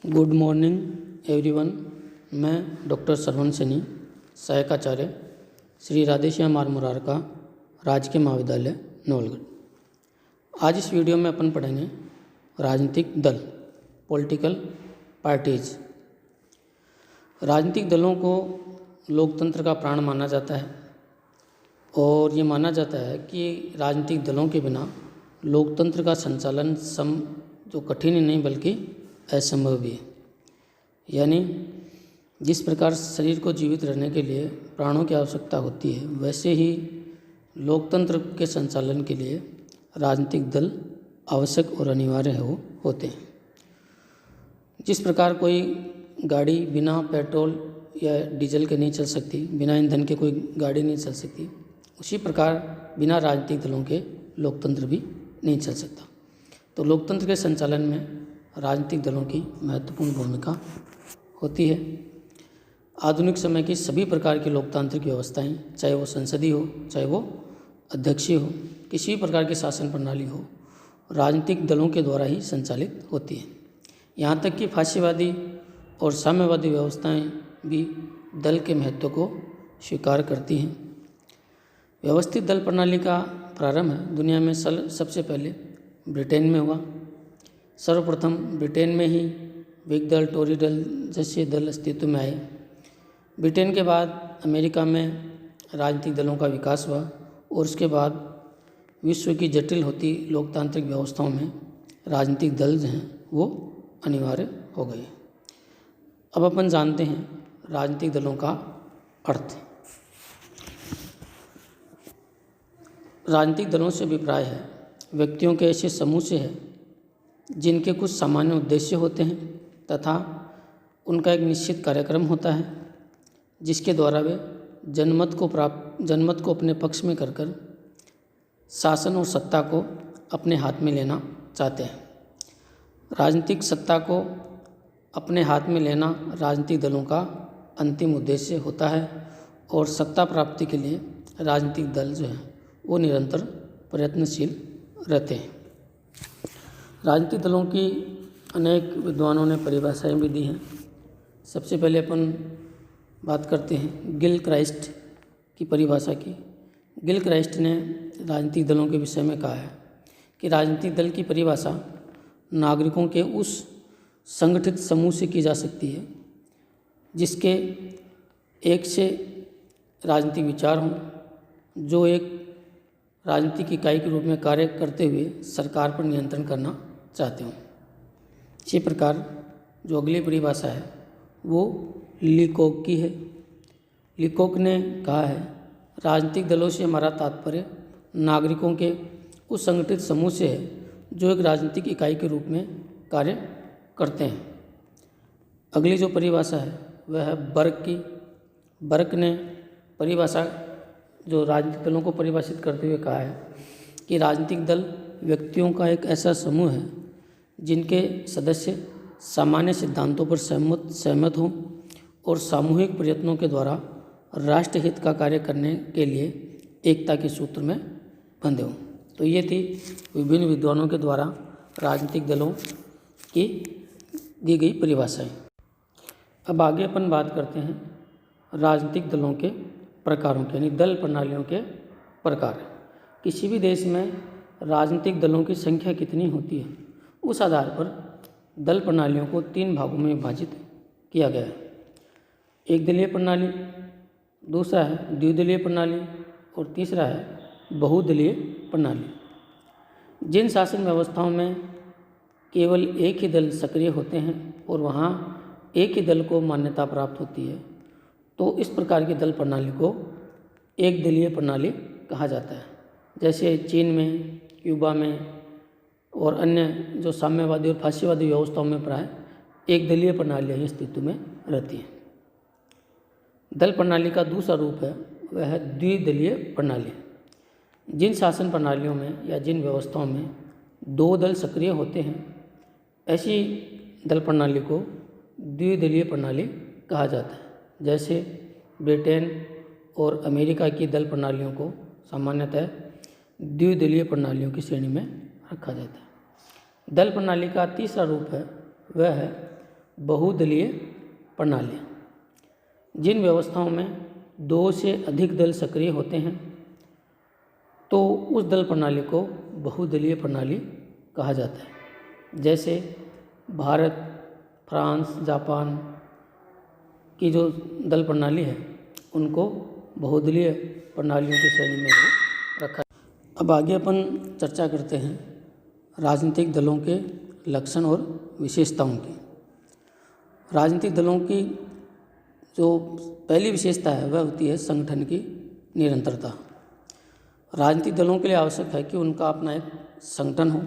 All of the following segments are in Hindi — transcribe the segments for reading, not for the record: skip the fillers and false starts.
Good morning everyone. मैं डॉक्टर सरवण सैनी, सहायक आचार्य श्री राधेश्याम मारमुरार का राजकीय महाविद्यालय नवलगढ़। आज इस वीडियो में अपन पढ़ेंगे राजनीतिक दल, पॉलिटिकल पार्टीज। राजनीतिक दलों को लोकतंत्र का प्राण माना जाता है और ये माना जाता है कि राजनीतिक दलों के बिना लोकतंत्र का संचालन जो कठिन ही नहीं बल्कि असंभव भी है। यानी जिस प्रकार शरीर को जीवित रहने के लिए प्राणों की आवश्यकता होती है, वैसे ही लोकतंत्र के संचालन के लिए राजनीतिक दल आवश्यक और अनिवार्य होते हैं। जिस प्रकार कोई गाड़ी बिना पेट्रोल या डीजल के नहीं चल सकती, बिना ईंधन के कोई गाड़ी नहीं चल सकती, उसी प्रकार बिना राजनीतिक दलों के लोकतंत्र भी नहीं चल सकता। तो लोकतंत्र के संचालन में राजनीतिक दलों की महत्वपूर्ण भूमिका होती है। आधुनिक समय की सभी प्रकार की लोकतांत्रिक व्यवस्थाएं, चाहे वो संसदीय हो, चाहे वो अध्यक्षीय हो, किसी भी प्रकार की शासन प्रणाली हो, राजनीतिक दलों के द्वारा ही संचालित होती है। यहाँ तक कि फांसीवादी और साम्यवादी व्यवस्थाएं भी दल के महत्व को स्वीकार करती हैं। व्यवस्थित दल प्रणाली का प्रारंभ दुनिया में सबसे पहले ब्रिटेन में हुआ। सर्वप्रथम ब्रिटेन में ही व्हिग दल, टोरी दल जैसे दल अस्तित्व में आए। ब्रिटेन के बाद अमेरिका में राजनीतिक दलों का विकास हुआ और उसके बाद विश्व की जटिल होती लोकतांत्रिक व्यवस्थाओं में राजनीतिक दल जो हैं वो अनिवार्य हो गए। अब अपन जानते हैं राजनीतिक दलों का अर्थ। राजनीतिक दलों से अभिप्राय है व्यक्तियों के ऐसे समूह से है जिनके कुछ सामान्य उद्देश्य होते हैं तथा उनका एक निश्चित कार्यक्रम होता है जिसके द्वारा वे जनमत को अपने पक्ष में कर शासन और सत्ता को अपने हाथ में लेना चाहते हैं। राजनीतिक सत्ता को अपने हाथ में लेना राजनीतिक दलों का अंतिम उद्देश्य होता है और सत्ता प्राप्ति के लिए राजनीतिक दल जो है वो निरंतर प्रयत्नशील रहते हैं। राजनीतिक दलों की अनेक विद्वानों ने परिभाषाएं भी दी हैं। सबसे पहले अपन बात करते हैं गिल क्राइस्ट की परिभाषा की। गिल क्राइस्ट ने राजनीतिक दलों के विषय में कहा है कि राजनीतिक दल की परिभाषा नागरिकों के उस संगठित समूह से की जा सकती है जिसके एक से राजनीतिक विचार हों, जो एक राजनीतिक इकाई के रूप में कार्य करते हुए सरकार पर नियंत्रण करना चाहते हों। इसी प्रकार जो अगली परिभाषा है वो लीकोक की है। लीकोक ने कहा है राजनीतिक दलों से हमारा तात्पर्य नागरिकों के उस संगठित समूह से है जो एक राजनीतिक इकाई के रूप में कार्य करते हैं। अगली जो परिभाषा है वह है बर्क की। बर्क ने परिभाषा जो राजनीतिक दलों को परिभाषित करते हुए कहा है कि राजनीतिक दल व्यक्तियों का एक ऐसा समूह है जिनके सदस्य सामान्य सिद्धांतों पर सहमत हों और सामूहिक प्रयत्नों के द्वारा राष्ट्र हित का कार्य करने के लिए एकता के सूत्र में बंधे हों। तो ये थी विभिन्न विद्वानों के द्वारा राजनीतिक दलों की दी गई परिभाषाएं। अब आगे अपन बात करते हैं राजनीतिक दलों के प्रकारों के, यानी दल प्रणालियों के प्रकार। किसी भी देश में राजनीतिक दलों की संख्या कितनी होती है उस आधार पर दल प्रणालियों को 3 भागों में विभाजित किया गया है। एक दलीय प्रणाली, दूसरा है द्विदलीय प्रणाली और तीसरा है बहुदलीय प्रणाली। जिन शासन व्यवस्थाओं में केवल एक ही दल सक्रिय होते हैं और वहाँ एक ही दल को मान्यता प्राप्त होती है, तो इस प्रकार की दल प्रणाली को एक दलीय प्रणाली कहा जाता है। जैसे चीन में, क्यूबा में और अन्य जो साम्यवादी और फांसीवादी व्यवस्थाओं में प्राय एक दलीय प्रणालियाँ ही अस्तित्व में रहती हैं। दल प्रणाली का दूसरा रूप है वह है द्विदलीय प्रणाली। जिन शासन प्रणालियों में या जिन व्यवस्थाओं में 2 दल सक्रिय होते हैं, ऐसी दल प्रणाली को द्विदलीय प्रणाली कहा जाता है। जैसे ब्रिटेन और अमेरिका की दल प्रणालियों को सामान्यतः द्विदलीय प्रणालियों की श्रेणी में रखा जाता है। दल प्रणाली का तीसरा रूप है वह है बहुदलीय प्रणाली। जिन व्यवस्थाओं में 2 से अधिक दल सक्रिय होते हैं तो उस दल प्रणाली को बहुदलीय प्रणाली कहा जाता है। जैसे भारत, फ्रांस, जापान की जो दल प्रणाली है उनको बहुदलीय प्रणालियों की श्रेणी में रखा। अब आगे अपन चर्चा करते हैं राजनीतिक दलों के लक्षण और विशेषताओं की। राजनीतिक दलों की जो पहली विशेषता है वह होती है संगठन की निरंतरता। राजनीतिक दलों के लिए आवश्यक है कि उनका अपना एक संगठन हो,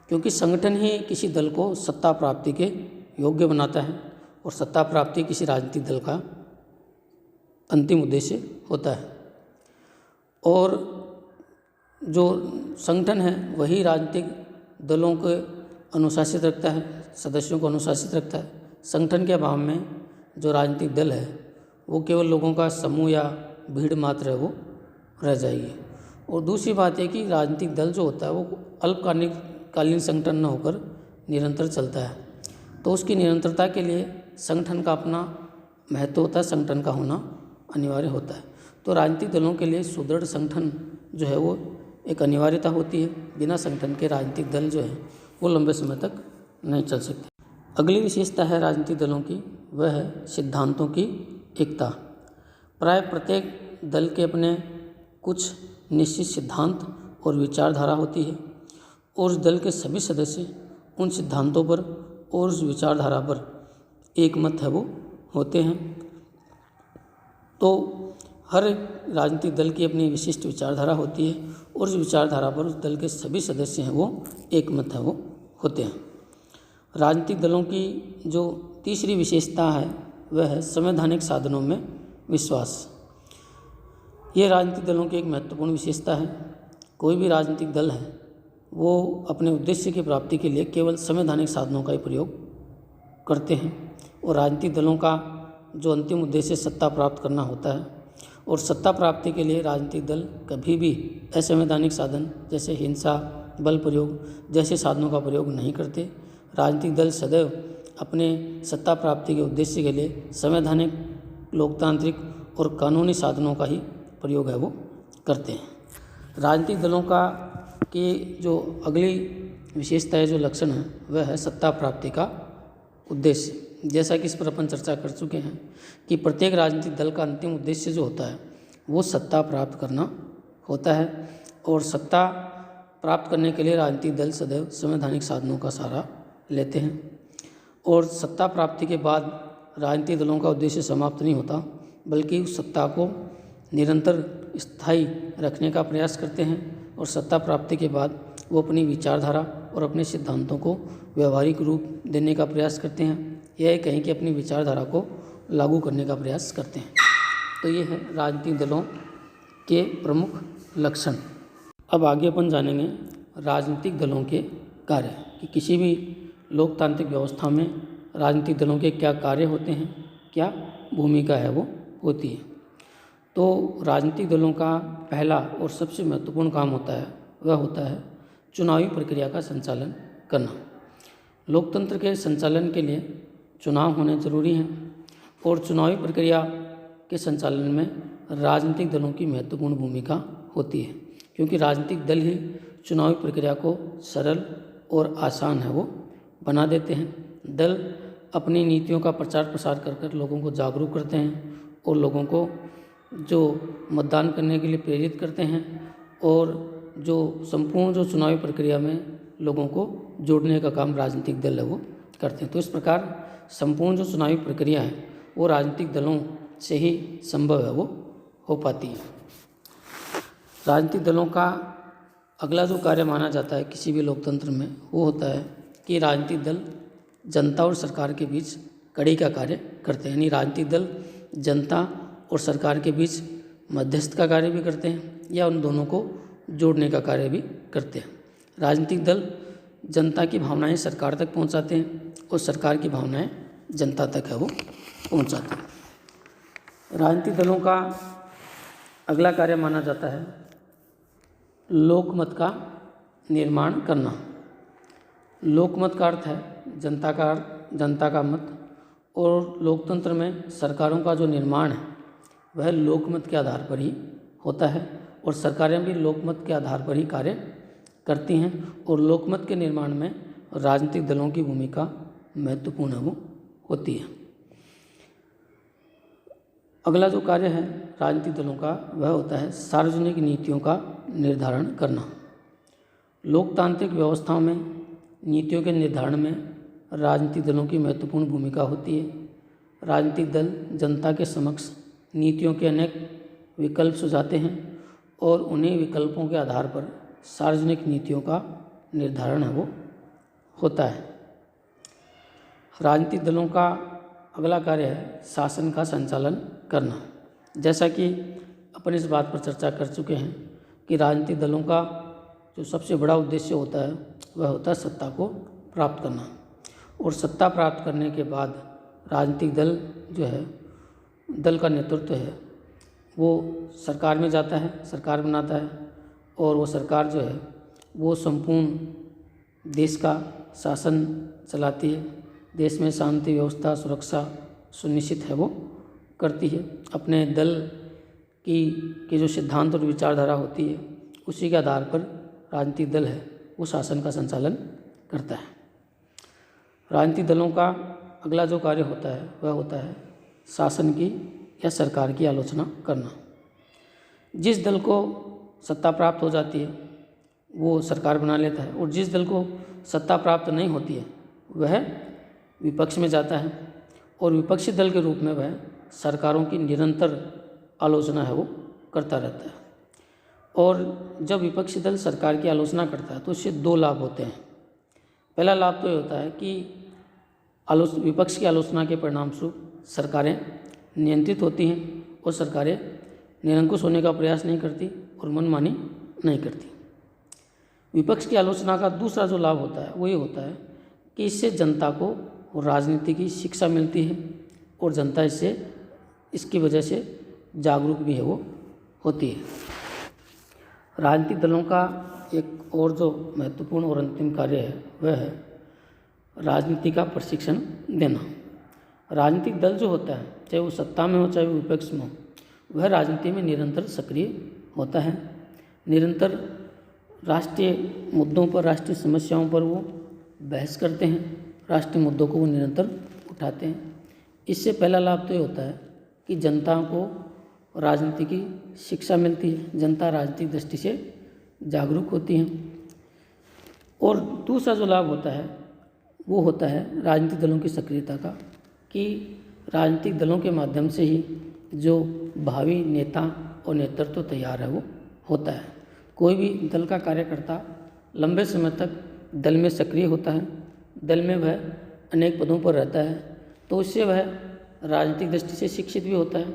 क्योंकि संगठन ही किसी दल को सत्ता प्राप्ति के योग्य बनाता है और सत्ता प्राप्ति किसी राजनीतिक दल का अंतिम उद्देश्य होता है। और जो संगठन है वही राजनीतिक दलों को अनुशासित रखता है, सदस्यों को अनुशासित रखता है। संगठन के अभाव में जो राजनीतिक दल है वो केवल लोगों का समूह या भीड़ मात्र है वो रह जाएगी। और दूसरी बात है कि राजनीतिक दल जो होता है वो अल्पकालीन संगठन न होकर निरंतर चलता है, तो उसकी निरंतरता के लिए संगठन का अपना महत्व होता है, संगठन का होना अनिवार्य होता है। तो राजनीतिक दलों के लिए सुदृढ़ संगठन जो है वो एक अनिवार्यता होती है। बिना संगठन के राजनीतिक दल जो है वो लंबे समय तक नहीं चल सकते। अगली विशेषता है राजनीतिक दलों की, वह है सिद्धांतों की एकता। प्राय प्रत्येक दल के अपने कुछ निश्चित सिद्धांत और विचारधारा होती है और उस दल के सभी सदस्य उन सिद्धांतों पर और उस विचारधारा पर एक मत है वो होते हैं। तो हर राजनीतिक दल की अपनी विशिष्ट विचारधारा होती है और उस विचारधारा पर उस दल के सभी सदस्य हैं वो एक मत है वो होते हैं। राजनीतिक दलों की जो तीसरी विशेषता है वह है संवैधानिक साधनों में विश्वास। ये राजनीतिक दलों की एक महत्वपूर्ण विशेषता है। कोई भी राजनीतिक दल है वो अपने उद्देश्य की प्राप्ति के लिए केवल संवैधानिक साधनों का ही प्रयोग करते हैं और राजनीतिक दलों का जो अंतिम उद्देश्य सत्ता प्राप्त करना होता है और सत्ता प्राप्ति के लिए राजनीतिक दल कभी भी असंवैधानिक साधन जैसे हिंसा, बल प्रयोग जैसे साधनों का प्रयोग नहीं करते। राजनीतिक दल सदैव अपने सत्ता प्राप्ति के उद्देश्य के लिए संवैधानिक, लोकतांत्रिक और कानूनी साधनों का ही प्रयोग है वो करते हैं। राजनीतिक दलों का की जो अगली विशेषता है, जो लक्षण है, वह है सत्ता प्राप्ति का उद्देश्य। जैसा कि इस पर अपन चर्चा कर चुके हैं कि प्रत्येक राजनीतिक दल का अंतिम उद्देश्य जो होता है वो सत्ता प्राप्त करना होता है और सत्ता प्राप्त करने के लिए राजनीतिक दल सदैव संवैधानिक साधनों का सहारा लेते हैं। और सत्ता प्राप्ति के बाद राजनीतिक दलों का उद्देश्य समाप्त नहीं होता, बल्कि उस सत्ता को निरंतर स्थायी रखने का प्रयास करते हैं और सत्ता प्राप्ति के बाद वो अपनी विचारधारा और अपने सिद्धांतों को व्यवहारिक रूप देने का प्रयास करते हैं, यह कहीं कि अपनी विचारधारा को लागू करने का प्रयास करते हैं। तो ये है राजनीतिक दलों के प्रमुख लक्षण। अब आगे अपन जानेंगे राजनीतिक दलों के कार्य कि किसी भी लोकतांत्रिक व्यवस्था में राजनीतिक दलों के क्या कार्य होते हैं, क्या भूमिका है वो होती है। तो राजनीतिक दलों का पहला और सबसे महत्वपूर्ण काम होता है वह होता है चुनावी प्रक्रिया का संचालन करना। लोकतंत्र के संचालन के लिए चुनाव होने जरूरी हैं और चुनावी प्रक्रिया के संचालन में राजनीतिक दलों की महत्वपूर्ण भूमिका होती है, क्योंकि राजनीतिक दल ही चुनावी प्रक्रिया को सरल और आसान है वो बना देते हैं। दल अपनी नीतियों का प्रचार प्रसार कर लोगों को जागरूक करते हैं और लोगों को जो मतदान करने के लिए प्रेरित करते हैं और जो संपूर्ण जो चुनावी प्रक्रिया में लोगों को जोड़ने का काम राजनीतिक दल है वो करते हैं। तो इस प्रकार संपूर्ण जो चुनावी प्रक्रिया है वो राजनीतिक दलों से ही संभव है वो हो पाती है। राजनीतिक दलों का अगला जो कार्य माना जाता है किसी भी लोकतंत्र में वो होता है कि राजनीतिक दल जनता और सरकार के बीच कड़ी का कार्य करते हैं। यानी राजनीतिक दल जनता और सरकार के बीच मध्यस्थ का कार्य भी करते हैं या उन दोनों को जोड़ने का कार्य भी करते हैं। राजनीतिक दल जनता की भावनाएं सरकार तक पहुंचाते हैं और सरकार की भावनाएं जनता तक है वो पहुंचाते हैं। राजनीतिक दलों का अगला कार्य माना जाता है लोकमत का निर्माण करना। लोकमत का अर्थ है जनता का जनता का मत, और लोकतंत्र में सरकारों का जो निर्माण है वह लोकमत के आधार पर ही होता है, और सरकारें भी लोकमत के आधार पर ही कार्य करती हैं, और लोकमत के निर्माण में राजनीतिक दलों की भूमिका महत्वपूर्ण है वो होती है। अगला जो कार्य है राजनीतिक दलों का वह होता है सार्वजनिक नीतियों का निर्धारण करना। लोकतांत्रिक व्यवस्थाओं में नीतियों के निर्धारण में राजनीतिक दलों की महत्वपूर्ण भूमिका होती है। राजनीतिक दल जनता के समक्ष नीतियों के अनेक विकल्प सुझाते हैं, और उन्हीं विकल्पों के आधार पर सार्वजनिक नीतियों का निर्धारण है वो होता है। राजनीतिक दलों का अगला कार्य है शासन का संचालन करना। जैसा कि अपन इस बात पर चर्चा कर चुके हैं कि राजनीतिक दलों का जो सबसे बड़ा उद्देश्य होता है वह होता है सत्ता को प्राप्त करना, और सत्ता प्राप्त करने के बाद राजनीतिक दल जो है, दल का नेतृत्व है वो सरकार में जाता है, सरकार बनाता है, और वो सरकार जो है वो संपूर्ण देश का शासन चलाती है, देश में शांति व्यवस्था सुरक्षा सुनिश्चित है वो करती है। अपने दल की जो सिद्धांत और विचारधारा होती है उसी के आधार पर राजनीतिक दल है वो शासन का संचालन करता है। राजनीतिक दलों का अगला जो कार्य होता है वह होता है शासन की या सरकार की आलोचना करना। जिस दल को सत्ता प्राप्त हो जाती है वो सरकार बना लेता है, और जिस दल को सत्ता प्राप्त नहीं होती है वह विपक्ष में जाता है, और विपक्षी दल के रूप में वह सरकारों की निरंतर आलोचना है वो करता रहता है। और जब विपक्षी दल सरकार की आलोचना करता है तो इससे दो लाभ होते हैं। पहला लाभ तो ये होता है कि विपक्ष की आलोचना के परिणामस्वरूप सरकारें नियंत्रित होती हैं, और सरकारें निरंकुश होने का प्रयास नहीं करती और मनमानी नहीं करती। विपक्ष की आलोचना का दूसरा जो लाभ होता है वो ये होता है कि इससे जनता को राजनीति की शिक्षा मिलती है, और जनता इसकी वजह से जागरूक भी है वो होती है। राजनीतिक दलों का एक और जो महत्वपूर्ण और अंतिम कार्य है वह है राजनीति का प्रशिक्षण देना। राजनीतिक दल जो होता है चाहे वो सत्ता में हो चाहे वो विपक्ष में हो, वह राजनीति में निरंतर सक्रिय होता है। निरंतर राष्ट्रीय मुद्दों पर, राष्ट्रीय समस्याओं पर वो बहस करते हैं, राष्ट्रीय मुद्दों को वो निरंतर उठाते हैं। इससे पहला लाभ तो ये होता है कि जनता को राजनीति की शिक्षा मिलती है, जनता राजनीतिक दृष्टि से जागरूक होती है। और दूसरा जो लाभ होता है वो होता है राजनीतिक दलों की सक्रियता का, कि राजनीतिक दलों के माध्यम से ही जो भावी नेता और नेतृत्व तैयार है वो होता है। कोई भी दल का कार्यकर्ता लंबे समय तक दल में सक्रिय होता है, दल में वह अनेक पदों पर रहता है, तो उससे वह राजनीतिक दृष्टि से शिक्षित भी होता है,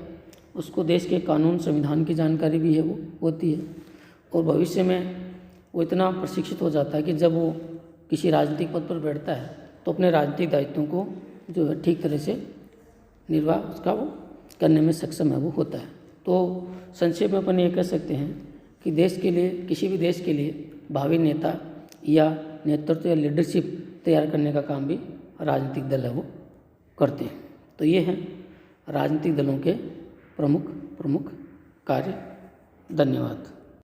उसको देश के कानून संविधान की जानकारी भी है वो होती है, और भविष्य में वो इतना प्रशिक्षित हो जाता है कि जब वो किसी राजनीतिक पद पर बैठता है तो अपने राजनीतिक दायित्वों को जो है ठीक तरह से निर्वाह उसका वो करने में सक्षम है वो होता है। तो संक्षेप में अपन ये कह सकते हैं कि देश के लिए, किसी भी देश के लिए भावी नेता या नेतृत्व या लीडरशिप तैयार करने का काम भी राजनीतिक दल है वो करते हैं। तो ये हैं राजनीतिक दलों के प्रमुख कार्य। धन्यवाद।